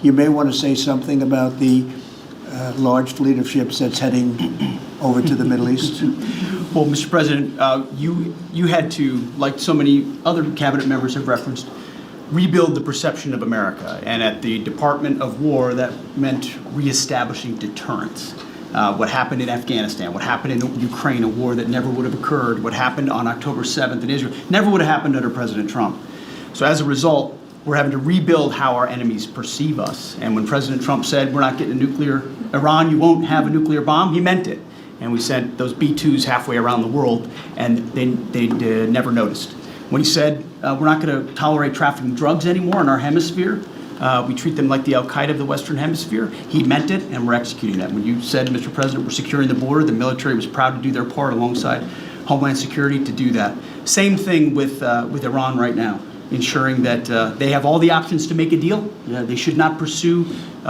You may want to say something about the large fleet of ships that's heading over to the Middle East. Well, Mr. President, you had to, like so many other cabinet members have referenced, rebuild the perception of America. And at the Department of War, that meant reestablishing deterrence. What happened in Afghanistan, what happened in Ukraine, a war that never would have occurred, what happened on October 7th in Israel, never would have happened under President Trump. So as a result, we're having to rebuild how our enemies perceive us. And when President Trump said, we're not getting Iran, you won't have a nuclear bomb, he meant it. And we sent those B-2s halfway around the world, and they never noticed. When he said, we're not going to tolerate trafficking drugs anymore in our hemisphere, we treat them like the Al-Qaeda of the Western Hemisphere, he meant it, and we're executing that. When you said, Mr. President, we're securing the border, the military was proud to do their part alongside Homeland Security to do that. Same thing with Iran right now, ensuring that they have all the options to make a deal. They should not pursue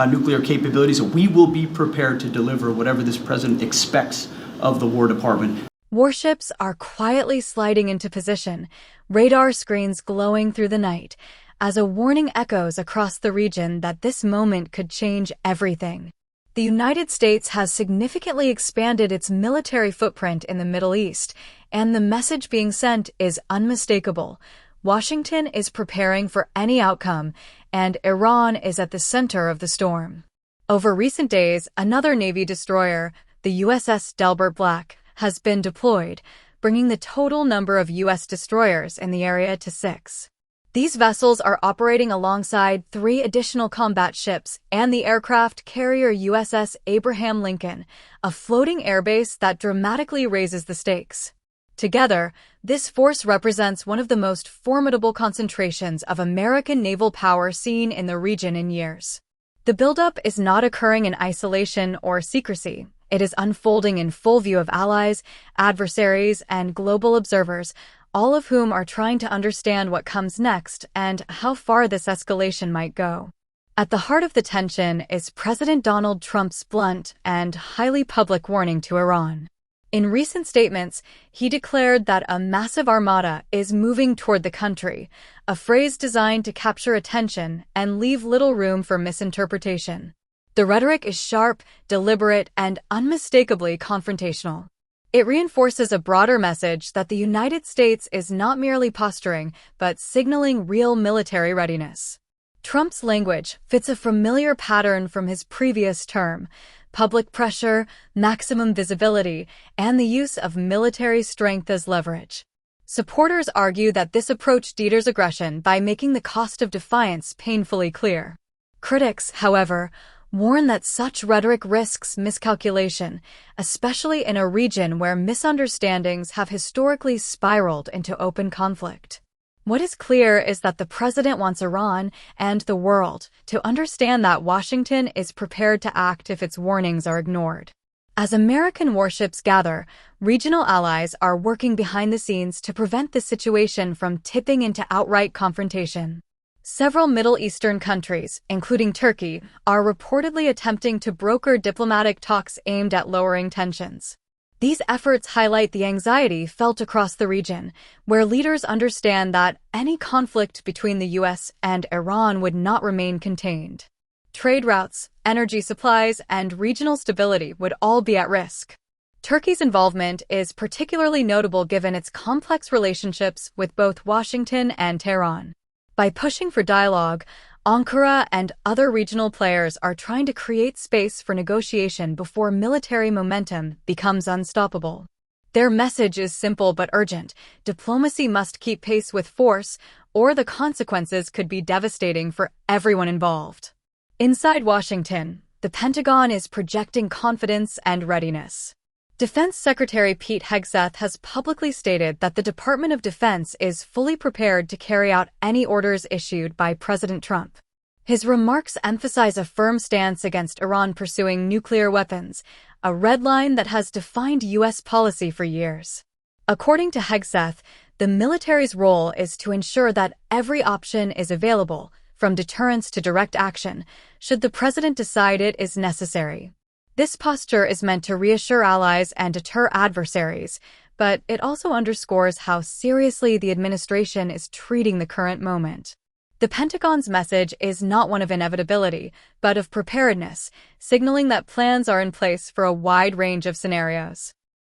nuclear capabilities. We will be prepared to deliver whatever this president expects of the War Department. Warships are quietly sliding into position, radar screens glowing through the night, as a warning echoes across the region that this moment could change everything. The United States has significantly expanded its military footprint in the Middle East, and the message being sent is unmistakable. Washington is preparing for any outcome, and Iran is at the center of the storm. Over recent days, another Navy destroyer, the USS Delbert Black, has been deployed, bringing the total number of U.S. destroyers in the area to 6. These vessels are operating alongside 3 additional combat ships and the aircraft carrier USS Abraham Lincoln, a floating airbase that dramatically raises the stakes. Together, this force represents one of the most formidable concentrations of American naval power seen in the region in years. The buildup is not occurring in isolation or secrecy. It is unfolding in full view of allies, adversaries, and global observers, all of whom are trying to understand what comes next and how far this escalation might go. At the heart of the tension is President Donald Trump's blunt and highly public warning to Iran. In recent statements, he declared that a massive armada is moving toward the country, a phrase designed to capture attention and leave little room for misinterpretation. The rhetoric is sharp, deliberate, and unmistakably confrontational. It reinforces a broader message that the United States is not merely posturing, but signaling real military readiness. Trump's language fits a familiar pattern from his previous term: public pressure, maximum visibility, and the use of military strength as leverage. Supporters argue that this approach deters aggression by making the cost of defiance painfully clear. Critics, however, warn that such rhetoric risks miscalculation, especially in a region where misunderstandings have historically spiraled into open conflict. What is clear is that the president wants Iran and the world to understand that Washington is prepared to act if its warnings are ignored. As American warships gather, regional allies are working behind the scenes to prevent the situation from tipping into outright confrontation. Several Middle Eastern countries, including Turkey, are reportedly attempting to broker diplomatic talks aimed at lowering tensions. These efforts highlight the anxiety felt across the region, where leaders understand that any conflict between the U.S. and Iran would not remain contained. Trade routes, energy supplies, and regional stability would all be at risk. Turkey's involvement is particularly notable given its complex relationships with both Washington and Tehran. By pushing for dialogue, Ankara and other regional players are trying to create space for negotiation before military momentum becomes unstoppable. Their message is simple but urgent: diplomacy must keep pace with force, or the consequences could be devastating for everyone involved. Inside Washington, the Pentagon is projecting confidence and readiness. Defense Secretary Pete Hegseth has publicly stated that the Department of Defense is fully prepared to carry out any orders issued by President Trump. His remarks emphasize a firm stance against Iran pursuing nuclear weapons, a red line that has defined U.S. policy for years. According to Hegseth, the military's role is to ensure that every option is available, from deterrence to direct action, should the president decide it is necessary. This posture is meant to reassure allies and deter adversaries, but it also underscores how seriously the administration is treating the current moment. The Pentagon's message is not one of inevitability, but of preparedness, signaling that plans are in place for a wide range of scenarios.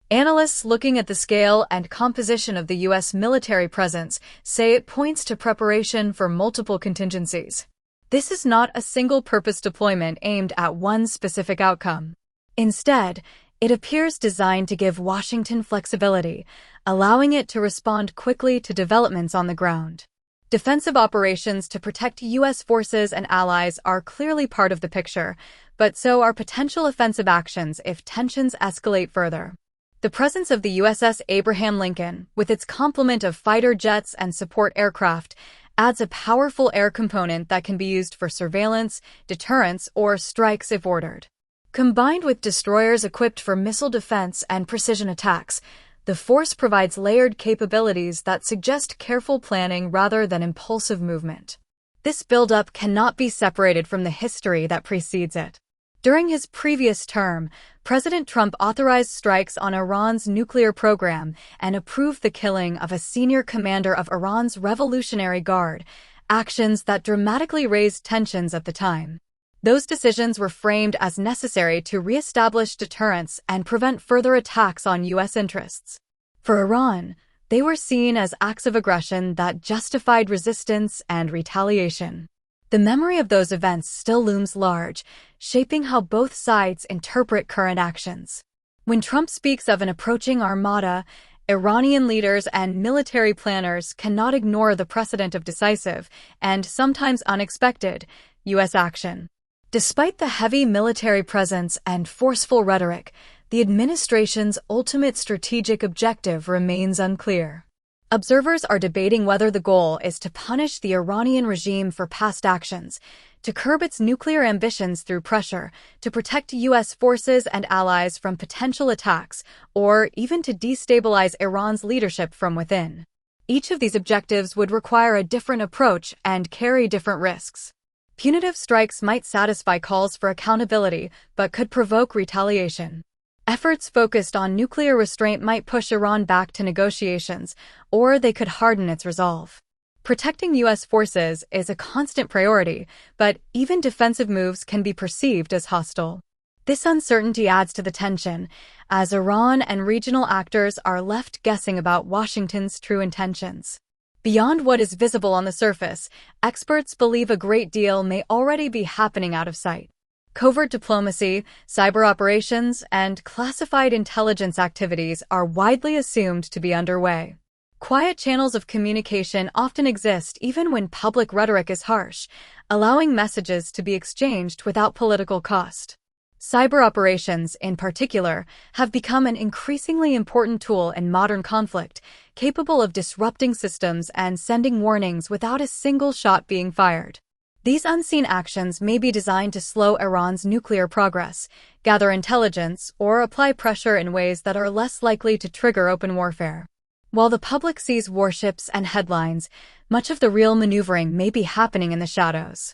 Analysts looking at the scale and composition of the U.S. military presence say it points to preparation for multiple contingencies. This is not a single-purpose deployment aimed at one specific outcome. Instead, it appears designed to give Washington flexibility, allowing it to respond quickly to developments on the ground. Defensive operations to protect U.S. forces and allies are clearly part of the picture, but so are potential offensive actions if tensions escalate further. The presence of the USS Abraham Lincoln, with its complement of fighter jets and support aircraft, adds a powerful air component that can be used for surveillance, deterrence, or strikes if ordered. Combined with destroyers equipped for missile defense and precision attacks, the force provides layered capabilities that suggest careful planning rather than impulsive movement. This buildup cannot be separated from the history that precedes it. During his previous term, President Trump authorized strikes on Iran's nuclear program and approved the killing of a senior commander of Iran's Revolutionary Guard, actions that dramatically raised tensions at the time. Those decisions were framed as necessary to reestablish deterrence and prevent further attacks on U.S. interests. For Iran, they were seen as acts of aggression that justified resistance and retaliation. The memory of those events still looms large, shaping how both sides interpret current actions. When Trump speaks of an approaching armada, Iranian leaders and military planners cannot ignore the precedent of decisive, and sometimes unexpected, U.S. action. Despite the heavy military presence and forceful rhetoric, the administration's ultimate strategic objective remains unclear. Observers are debating whether the goal is to punish the Iranian regime for past actions, to curb its nuclear ambitions through pressure, to protect U.S. forces and allies from potential attacks, or even to destabilize Iran's leadership from within. Each of these objectives would require a different approach and carry different risks. Punitive strikes might satisfy calls for accountability, but could provoke retaliation. Efforts focused on nuclear restraint might push Iran back to negotiations, or they could harden its resolve. Protecting U.S. forces is a constant priority, but even defensive moves can be perceived as hostile. This uncertainty adds to the tension, as Iran and regional actors are left guessing about Washington's true intentions. Beyond what is visible on the surface, experts believe a great deal may already be happening out of sight. Covert diplomacy, cyber operations, and classified intelligence activities are widely assumed to be underway. Quiet channels of communication often exist even when public rhetoric is harsh, allowing messages to be exchanged without political cost. Cyber operations, in particular, have become an increasingly important tool in modern conflict, capable of disrupting systems and sending warnings without a single shot being fired. These unseen actions may be designed to slow Iran's nuclear progress, gather intelligence, or apply pressure in ways that are less likely to trigger open warfare. While the public sees warships and headlines, much of the real maneuvering may be happening in the shadows.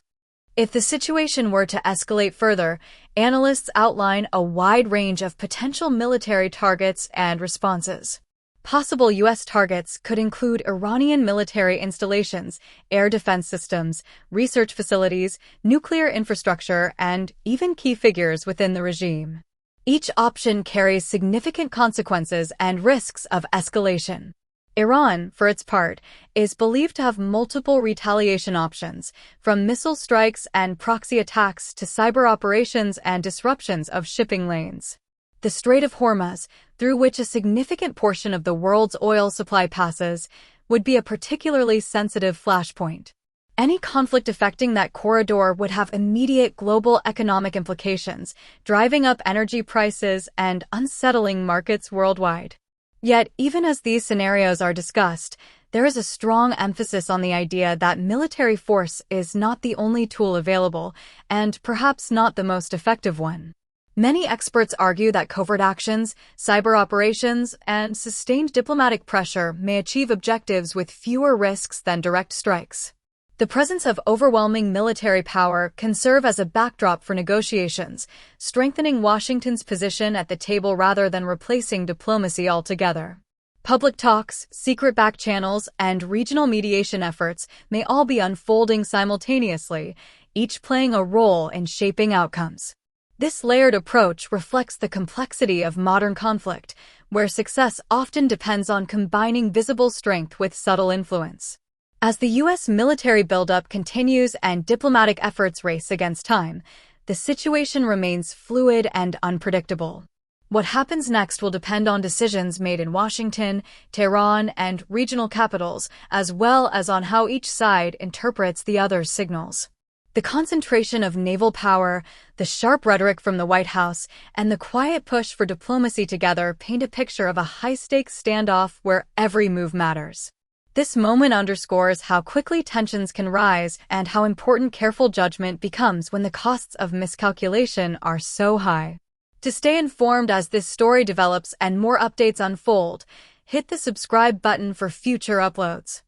If the situation were to escalate further, analysts outline a wide range of potential military targets and responses. Possible U.S. targets could include Iranian military installations, air defense systems, research facilities, nuclear infrastructure, and even key figures within the regime. Each option carries significant consequences and risks of escalation. Iran, for its part, is believed to have multiple retaliation options, from missile strikes and proxy attacks to cyber operations and disruptions of shipping lanes. The Strait of Hormuz, through which a significant portion of the world's oil supply passes, would be a particularly sensitive flashpoint. Any conflict affecting that corridor would have immediate global economic implications, driving up energy prices and unsettling markets worldwide. Yet, even as these scenarios are discussed, there is a strong emphasis on the idea that military force is not the only tool available, and perhaps not the most effective one. Many experts argue that covert actions, cyber operations, and sustained diplomatic pressure may achieve objectives with fewer risks than direct strikes. The presence of overwhelming military power can serve as a backdrop for negotiations, strengthening Washington's position at the table rather than replacing diplomacy altogether. Public talks, secret back channels, and regional mediation efforts may all be unfolding simultaneously, each playing a role in shaping outcomes. This layered approach reflects the complexity of modern conflict, where success often depends on combining visible strength with subtle influence. As the U.S. military buildup continues and diplomatic efforts race against time, the situation remains fluid and unpredictable. What happens next will depend on decisions made in Washington, Tehran, and regional capitals, as well as on how each side interprets the other's signals. The concentration of naval power, the sharp rhetoric from the White House, and the quiet push for diplomacy together paint a picture of a high-stakes standoff where every move matters. This moment underscores how quickly tensions can rise and how important careful judgment becomes when the costs of miscalculation are so high. To stay informed as this story develops and more updates unfold, hit the subscribe button for future uploads.